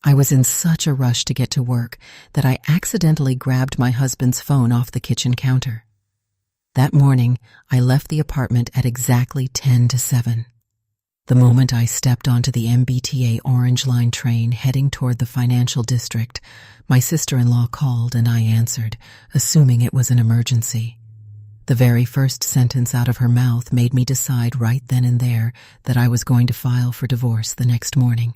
I was in such a rush to get to work that I accidentally grabbed my husband's phone off the kitchen counter. That morning, I left the apartment at exactly 10 to 7. The moment I stepped onto the MBTA Orange Line train heading toward the financial district, my sister-in-law called and I answered, assuming it was an emergency. The very first sentence out of her mouth made me decide right then and there that I was going to file for divorce the next morning.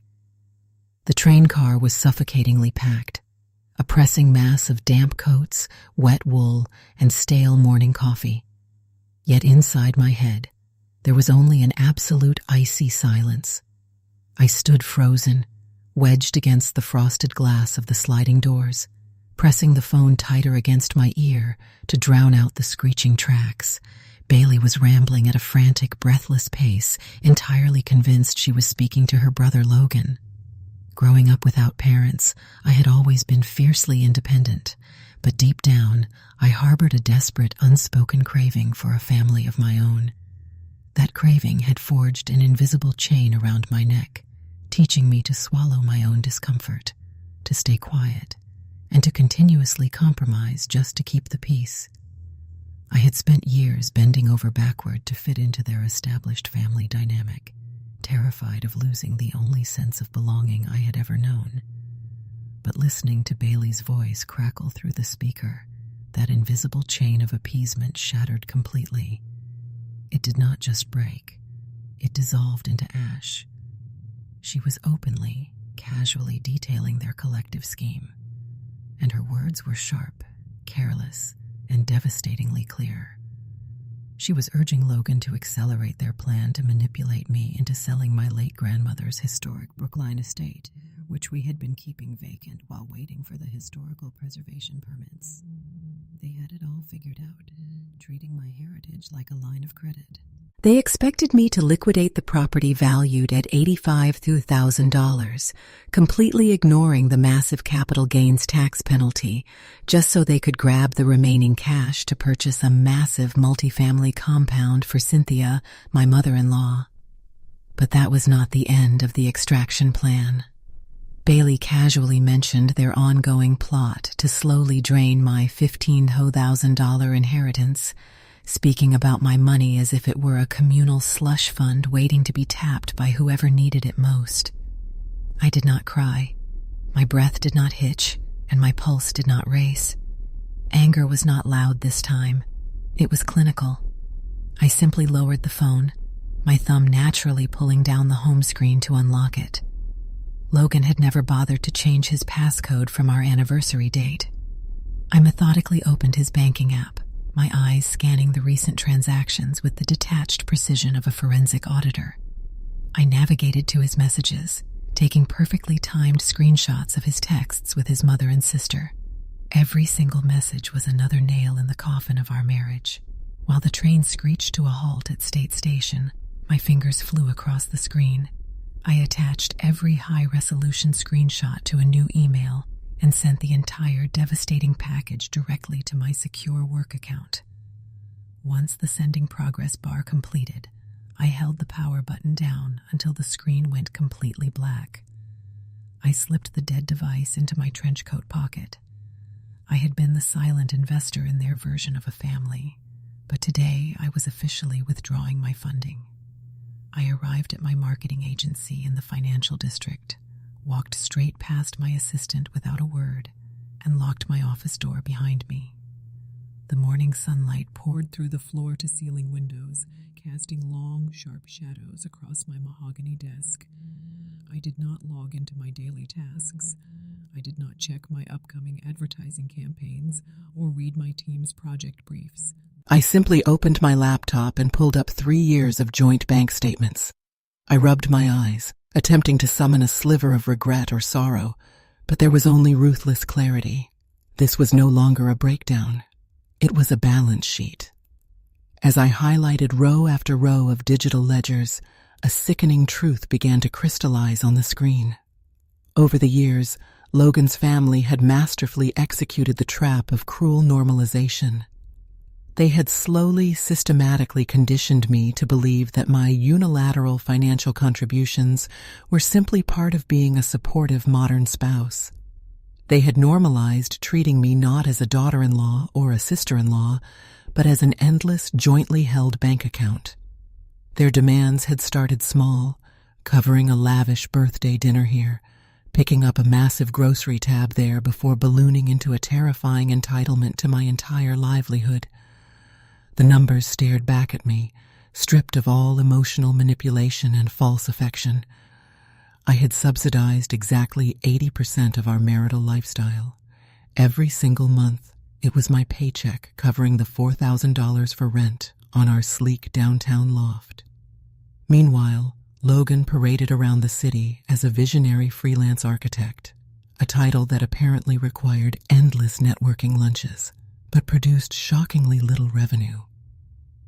The train car was suffocatingly packed, a pressing mass of damp coats, wet wool, and stale morning coffee. Yet inside my head, there was only an absolute icy silence. I stood frozen, wedged against the frosted glass of the sliding doors, pressing the phone tighter against my ear to drown out the screeching tracks. Bailey was rambling at a frantic, breathless pace, entirely convinced she was speaking to her brother Logan. Growing up without parents, I had always been fiercely independent, but deep down, I harbored a desperate, unspoken craving for a family of my own. That craving had forged an invisible chain around my neck, teaching me to swallow my own discomfort, to stay quiet, and to continuously compromise just to keep the peace. I had spent years bending over backward to fit into their established family dynamic, terrified of losing the only sense of belonging I had ever known. But listening to Bailey's voice crackle through the speaker, that invisible chain of appeasement shattered completely. It did not just break, it dissolved into ash. She was openly, casually detailing their collective scheme, and her words were sharp, careless, and devastatingly clear. She was urging Logan to accelerate their plan to manipulate me into selling my late grandmother's historic Brookline estate, which we had been keeping vacant while waiting for the historical preservation permits. They had it all figured out, treating my heritage like a line of credit. They expected me to liquidate the property valued at $85,000, completely ignoring the massive capital gains tax penalty, just so they could grab the remaining cash to purchase a massive multifamily compound for Cynthia, my mother-in-law. But that was not the end of the extraction plan. Bailey casually mentioned their ongoing plot to slowly drain my $15,000 inheritance, speaking about my money as if it were a communal slush fund waiting to be tapped by whoever needed it most. I did not cry. My breath did not hitch, and my pulse did not race. Anger was not loud this time. It was clinical. I simply lowered the phone, my thumb naturally pulling down the home screen to unlock it. Logan had never bothered to change his passcode from our anniversary date. I methodically opened his banking app, my eyes scanning the recent transactions with the detached precision of a forensic auditor. I navigated to his messages, taking perfectly timed screenshots of his texts with his mother and sister. Every single message was another nail in the coffin of our marriage. While the train screeched to a halt at State Station, my fingers flew across the screen. I attached every high-resolution screenshot to a new email and sent the entire devastating package directly to my secure work account. Once the sending progress bar completed, I held the power button down until the screen went completely black. I slipped the dead device into my trench coat pocket. I had been the silent investor in their version of a family, but today I was officially withdrawing my funding. I arrived at my marketing agency in the financial district, walked straight past my assistant without a word, and locked my office door behind me. The morning sunlight poured through the floor-to-ceiling windows, casting long, sharp shadows across my mahogany desk. I did not log into my daily tasks. I did not check my upcoming advertising campaigns or read my team's project briefs. I simply opened my laptop and pulled up 3 years of joint bank statements. I rubbed my eyes, attempting to summon a sliver of regret or sorrow, but there was only ruthless clarity. This was no longer a breakdown. It was a balance sheet. As I highlighted row after row of digital ledgers, a sickening truth began to crystallize on the screen. Over the years, Logan's family had masterfully executed the trap of cruel normalization. They had slowly, systematically conditioned me to believe that my unilateral financial contributions were simply part of being a supportive modern spouse. They had normalized treating me not as a daughter-in-law or a sister-in-law, but as an endless, jointly held bank account. Their demands had started small, covering a lavish birthday dinner here, picking up a massive grocery tab there before ballooning into a terrifying entitlement to my entire livelihood. The numbers stared back at me, stripped of all emotional manipulation and false affection. I had subsidized exactly 80% of our marital lifestyle. Every single month, it was my paycheck covering the $4,000 for rent on our sleek downtown loft. Meanwhile, Logan paraded around the city as a visionary freelance architect, a title that apparently required endless networking lunches, but produced shockingly little revenue.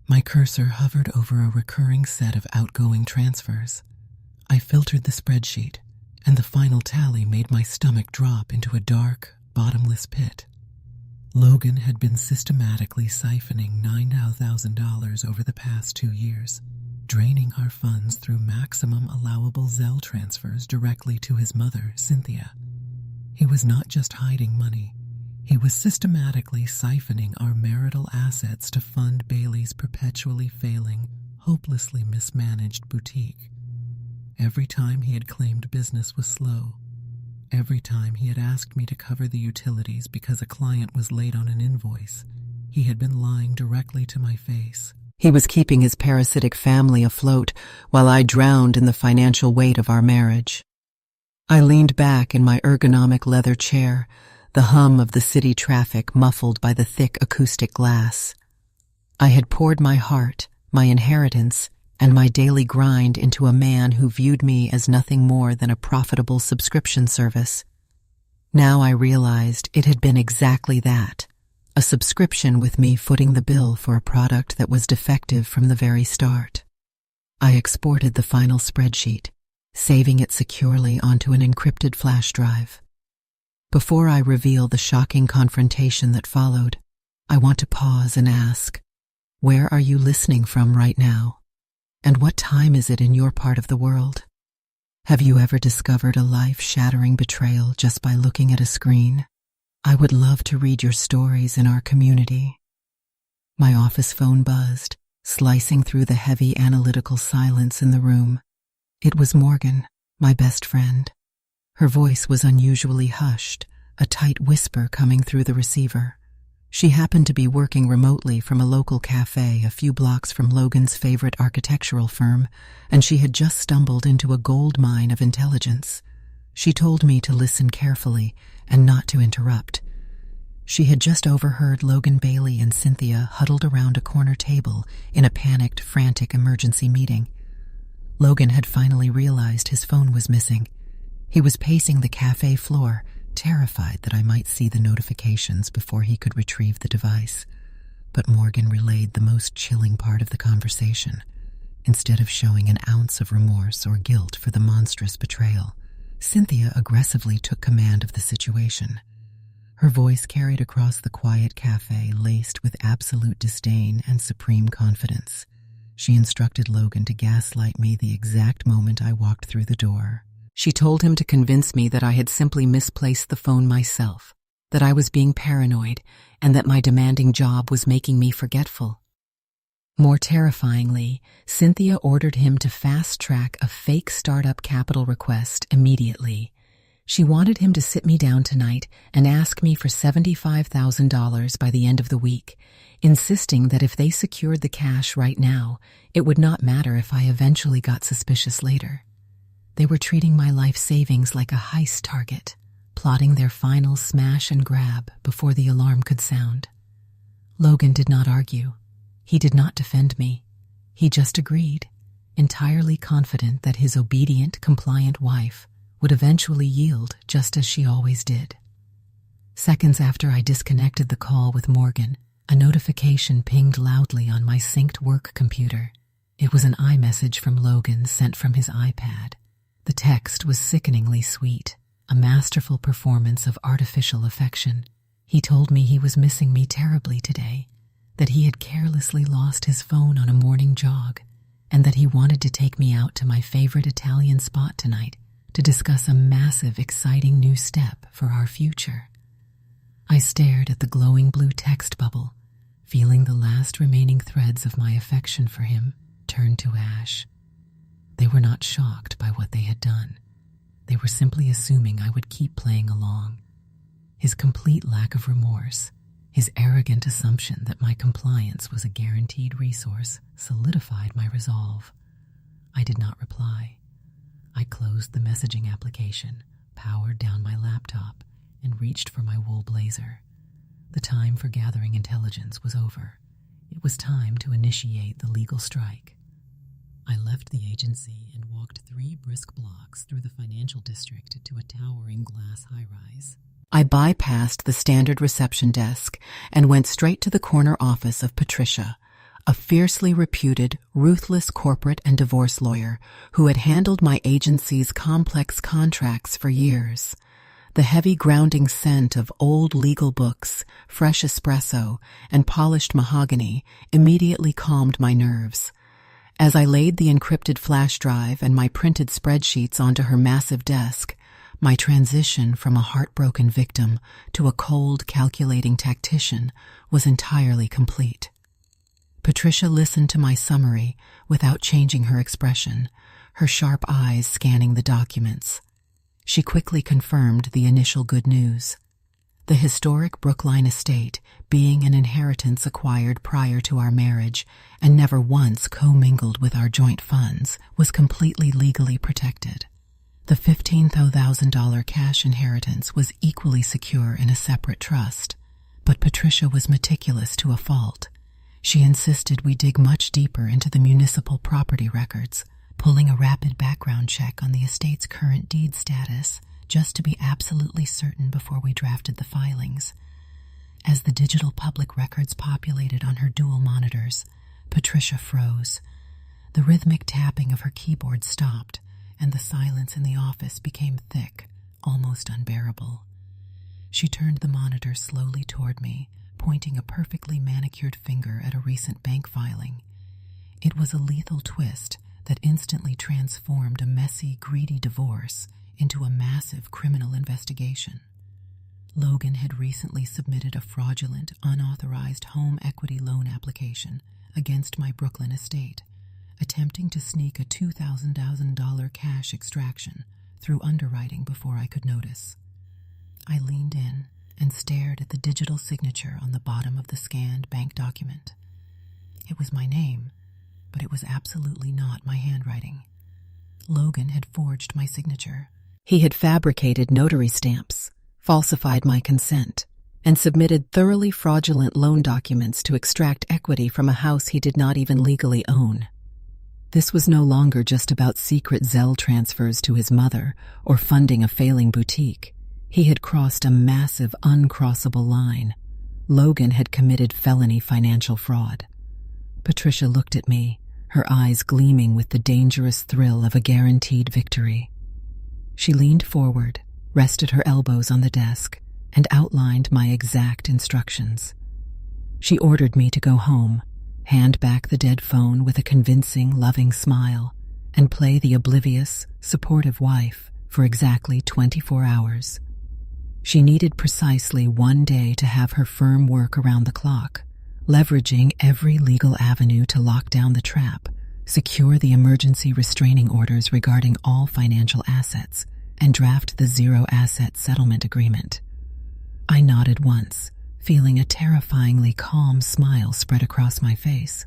My cursor hovered over a recurring set of outgoing transfers. I filtered the spreadsheet, and the final tally made my stomach drop into a dark, bottomless pit. Logan had been systematically siphoning $9,000 over the past 2 years, draining our funds through maximum allowable Zelle transfers directly to his mother, Cynthia. He was not just hiding money. He was systematically siphoning our marital assets to fund Bailey's perpetually failing, hopelessly mismanaged boutique. Every time he had claimed business was slow, every time he had asked me to cover the utilities because a client was late on an invoice, he had been lying directly to my face. He was keeping his parasitic family afloat while I drowned in the financial weight of our marriage. I leaned back in my ergonomic leather chair, the hum of the city traffic muffled by the thick acoustic glass. I had poured my heart, my inheritance, and my daily grind into a man who viewed me as nothing more than a profitable subscription service. Now I realized it had been exactly that, a subscription with me footing the bill for a product that was defective from the very start. I exported the final spreadsheet, saving it securely onto an encrypted flash drive. Before I reveal the shocking confrontation that followed, I want to pause and ask, where are you listening from right now? And what time is it in your part of the world? Have you ever discovered a life-shattering betrayal just by looking at a screen? I would love to read your stories in our community. My office phone buzzed, slicing through the heavy analytical silence in the room. It was Morgan, my best friend. Her voice was unusually hushed, a tight whisper coming through the receiver. She happened to be working remotely from a local cafe a few blocks from Logan's favorite architectural firm, and she had just stumbled into a gold mine of intelligence. She told me to listen carefully and not to interrupt. She had just overheard Logan Bailey and Cynthia huddled around a corner table in a panicked, frantic emergency meeting. Logan had finally realized his phone was missing. He was pacing the cafe floor, terrified that I might see the notifications before he could retrieve the device. But Morgan relayed the most chilling part of the conversation. Instead of showing an ounce of remorse or guilt for the monstrous betrayal, Cynthia aggressively took command of the situation. Her voice carried across the quiet cafe laced with absolute disdain and supreme confidence. She instructed Logan to gaslight me the exact moment I walked through the door. She told him to convince me that I had simply misplaced the phone myself, that I was being paranoid, and that my demanding job was making me forgetful. More terrifyingly, Cynthia ordered him to fast-track a fake startup capital request immediately. She wanted him to sit me down tonight and ask me for $75,000 by the end of the week, insisting that if they secured the cash right now, it would not matter if I eventually got suspicious later. They were treating my life savings like a heist target, plotting their final smash and grab before the alarm could sound. Logan did not argue. He did not defend me. He just agreed, entirely confident that his obedient, compliant wife would eventually yield just as she always did. Seconds after I disconnected the call with Morgan, a notification pinged loudly on my synced work computer. It was an iMessage from Logan sent from his iPad. The text was sickeningly sweet, a masterful performance of artificial affection. He told me he was missing me terribly today, that he had carelessly lost his phone on a morning jog, and that he wanted to take me out to my favorite Italian spot tonight to discuss a massive, exciting new step for our future. I stared at the glowing blue text bubble, feeling the last remaining threads of my affection for him turn to ash. They were not shocked by what they had done. They were simply assuming I would keep playing along. His complete lack of remorse, his arrogant assumption that my compliance was a guaranteed resource, solidified my resolve. I did not reply. I closed the messaging application, powered down my laptop, and reached for my wool blazer. The time for gathering intelligence was over. It was time to initiate the legal strike. I left the agency and walked 3 brisk blocks through the financial district to a towering glass high-rise. I bypassed the standard reception desk and went straight to the corner office of Patricia, a fiercely reputed, ruthless corporate and divorce lawyer who had handled my agency's complex contracts for years. The heavy grounding scent of old legal books, fresh espresso, and polished mahogany immediately calmed my nerves. As I laid the encrypted flash drive and my printed spreadsheets onto her massive desk, my transition from a heartbroken victim to a cold, calculating tactician was entirely complete. Patricia listened to my summary without changing her expression, her sharp eyes scanning the documents. She quickly confirmed the initial good news. The historic Brookline estate, being an inheritance acquired prior to our marriage and never once commingled with our joint funds, was completely legally protected. The $15,000 cash inheritance was equally secure in a separate trust, but Patricia was meticulous to a fault. She insisted we dig much deeper into the municipal property records, pulling a rapid background check on the estate's current deed status, just to be absolutely certain before we drafted the filings. As the digital public records populated on her dual monitors, Patricia froze. The rhythmic tapping of her keyboard stopped, and the silence in the office became thick, almost unbearable. She turned the monitor slowly toward me, pointing a perfectly manicured finger at a recent bank filing. It was a lethal twist that instantly transformed a messy, greedy divorce into a massive criminal investigation. Logan had recently submitted a fraudulent, unauthorized home equity loan application against my Brooklyn estate, attempting to sneak a $2,000 cash extraction through underwriting before I could notice. I leaned in and stared at the digital signature on the bottom of the scanned bank document. It was my name, but it was absolutely not my handwriting. Logan had forged my signature. He had fabricated notary stamps, falsified my consent, and submitted thoroughly fraudulent loan documents to extract equity from a house he did not even legally own. This was no longer just about secret Zelle transfers to his mother or funding a failing boutique. He had crossed a massive, uncrossable line. Logan had committed felony financial fraud. Patricia looked at me, her eyes gleaming with the dangerous thrill of a guaranteed victory. She leaned forward, rested her elbows on the desk, and outlined my exact instructions. She ordered me to go home, hand back the dead phone with a convincing, loving smile, and play the oblivious, supportive wife for exactly 24 hours. She needed precisely 1 day to have her firm work around the clock, leveraging every legal avenue to lock down the trap, secure the emergency restraining orders regarding all financial assets, and draft the zero-asset settlement agreement. I nodded once, feeling a terrifyingly calm smile spread across my face.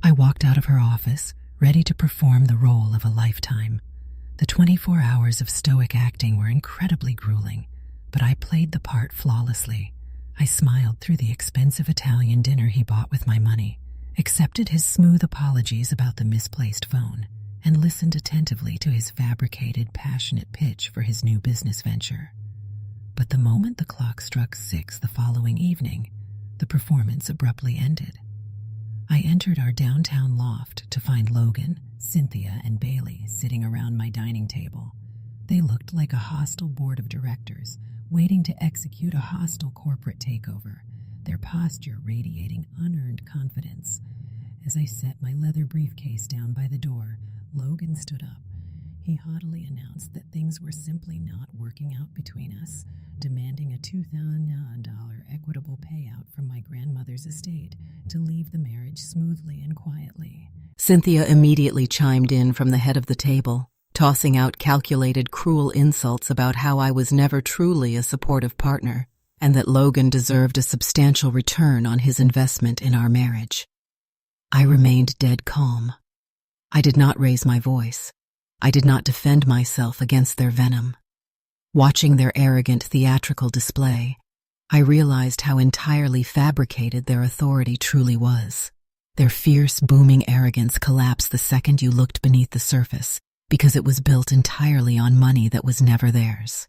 I walked out of her office, ready to perform the role of a lifetime. The 24 hours of stoic acting were incredibly grueling, but I played the part flawlessly. I smiled through the expensive Italian dinner he bought with my money, accepted his smooth apologies about the misplaced phone, and listened attentively to his fabricated, passionate pitch for his new business venture. But the moment the clock struck 6 the following evening, the performance abruptly ended. I entered our downtown loft to find Logan, Cynthia, and Bailey sitting around my dining table. They looked like a hostile board of directors, waiting to execute a hostile corporate takeover, their posture radiating unearned confidence. As I set my leather briefcase down by the door, Logan stood up. He haughtily announced that things were simply not working out between us, demanding a $2,000 equitable payout from my grandmother's estate to leave the marriage smoothly and quietly. Cynthia immediately chimed in from the head of the table, tossing out calculated, cruel insults about how I was never truly a supportive partner, and that Logan deserved a substantial return on his investment in our marriage. I remained dead calm. I did not raise my voice. I did not defend myself against their venom. Watching their arrogant theatrical display, I realized how entirely fabricated their authority truly was. Their fierce, booming arrogance collapsed the second you looked beneath the surface, because it was built entirely on money that was never theirs.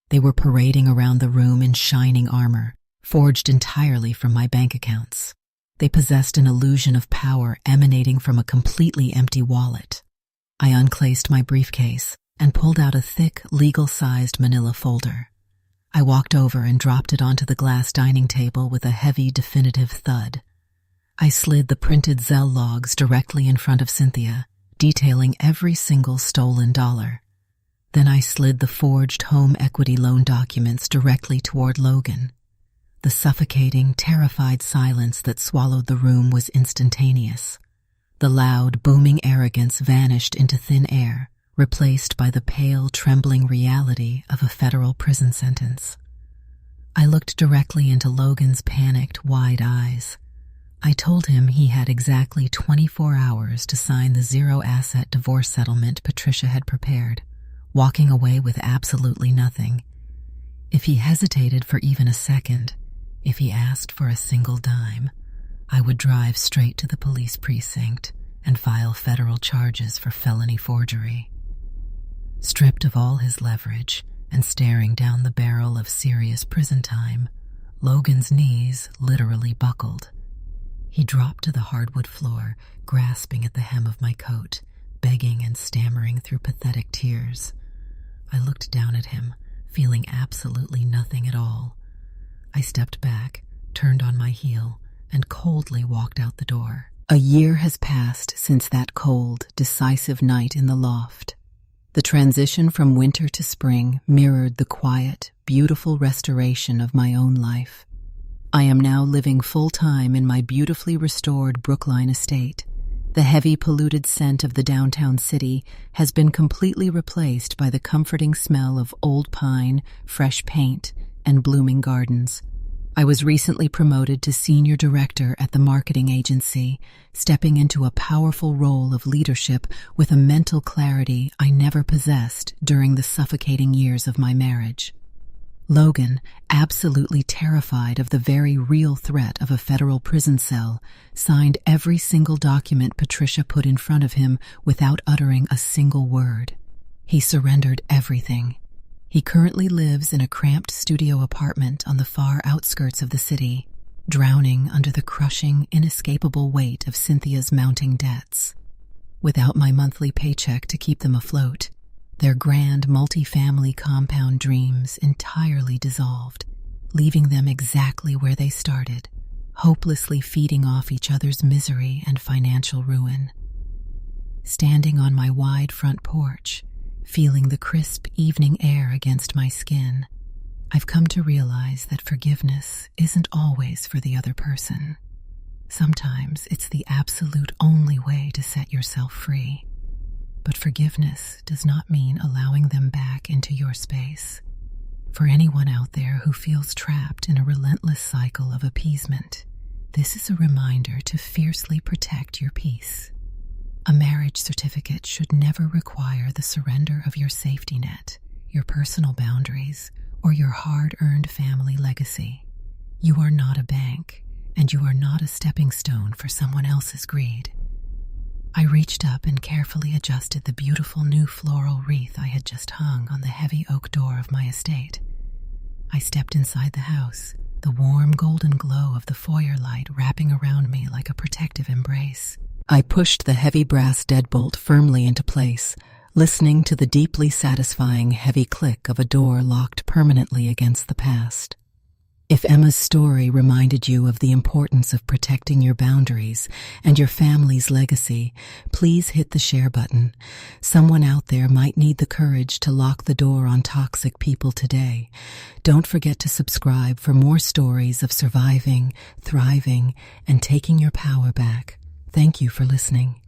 They were parading around the room in shining armor, forged entirely from my bank accounts. They possessed an illusion of power emanating from a completely empty wallet. I unclosed my briefcase and pulled out a thick, legal-sized manila folder. I walked over and dropped it onto the glass dining table with a heavy, definitive thud. I slid the printed Zelle logs directly in front of Cynthia, detailing every single stolen dollar. Then I slid the forged home equity loan documents directly toward Logan. The suffocating, terrified silence that swallowed the room was instantaneous. The loud, booming arrogance vanished into thin air, replaced by the pale, trembling reality of a federal prison sentence. I looked directly into Logan's panicked, wide eyes. I told him he had exactly 24 hours to sign the zero-asset divorce settlement Patricia had prepared, walking away with absolutely nothing. If he hesitated for even a second, if he asked for a single dime, I would drive straight to the police precinct and file federal charges for felony forgery. Stripped of all his leverage and staring down the barrel of serious prison time, Logan's knees literally buckled. He dropped to the hardwood floor, grasping at the hem of my coat, begging and stammering through pathetic tears. I looked down at him, feeling absolutely nothing at all. I stepped back, turned on my heel, and coldly walked out the door. A year has passed since that cold, decisive night in the loft. The transition from winter to spring mirrored the quiet, beautiful restoration of my own life. I am now living full-time in my beautifully restored Brookline estate. The heavy, polluted scent of the downtown city has been completely replaced by the comforting smell of old pine, fresh paint, and blooming gardens. I was recently promoted to senior director at the marketing agency, stepping into a powerful role of leadership with a mental clarity I never possessed during the suffocating years of my marriage. Logan, absolutely terrified of the very real threat of a federal prison cell, signed every single document Patricia put in front of him without uttering a single word. He surrendered everything. He currently lives in a cramped studio apartment on the far outskirts of the city, drowning under the crushing, inescapable weight of Cynthia's mounting debts. Without my monthly paycheck to keep them afloat, their grand multi-family compound dreams entirely dissolved, leaving them exactly where they started, hopelessly feeding off each other's misery and financial ruin. Standing on my wide front porch, feeling the crisp evening air against my skin, I've come to realize that forgiveness isn't always for the other person. Sometimes it's the absolute only way to set yourself free. But forgiveness does not mean allowing them back into your space. For anyone out there who feels trapped in a relentless cycle of appeasement, this is a reminder to fiercely protect your peace. A marriage certificate should never require the surrender of your safety net, your personal boundaries, or your hard-earned family legacy. You are not a bank, and you are not a stepping stone for someone else's greed. I reached up and carefully adjusted the beautiful new floral wreath I had just hung on the heavy oak door of my estate. I stepped inside the house, the warm golden glow of the foyer light wrapping around me like a protective embrace. I pushed the heavy brass deadbolt firmly into place, listening to the deeply satisfying heavy click of a door locked permanently against the past. If Emma's story reminded you of the importance of protecting your boundaries and your family's legacy, please hit the share button. Someone out there might need the courage to lock the door on toxic people today. Don't forget to subscribe for more stories of surviving, thriving, and taking your power back. Thank you for listening.